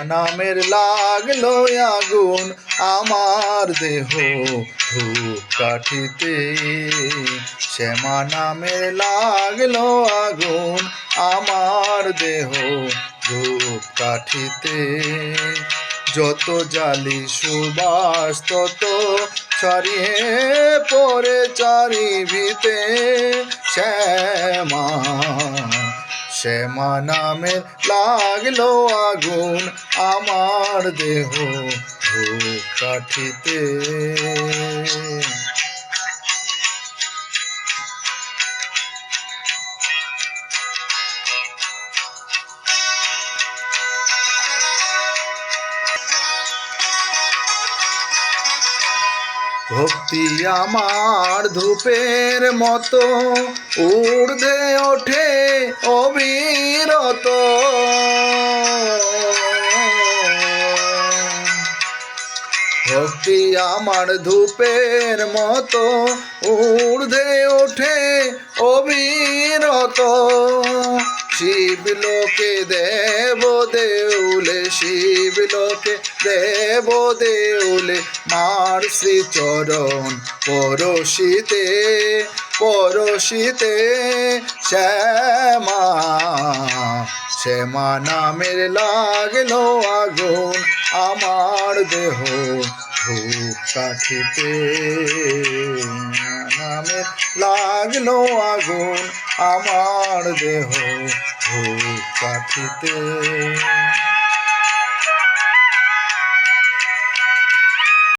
নামের লাগলো আগুন আমার দেহ ধূপ কাঠিতে। শ্যামা নামের লাগলো আগুন আমার দেহ ধূপ কাঠিতে। যত জালি সুবাস তত ছড়িয়ে পড়ে চারিভিতে। শ্যামা শ্যামা নামে লাগলো আগুন আমার দেহ ধূপ কাঠিতে। ভক্তি আমার ধূপের মতো ঊর্ধ্বে ওঠে অবিরত। ভক্তি আমার ধূপের মতো ঊর্ধ্বে ওঠে অবিরত। শিবলোকে দেব দেউলে, শিবলোকে দেব দেউলে মার শ্রীচরণ পরশিতে পরশিতে। শ্যামা শ্যামা নামের লাগলো আগুন আমার দেহ ধূপ কাঠিতে। নামের লাগলো আগুন আমার দেহ ধূপ কাঠিতে।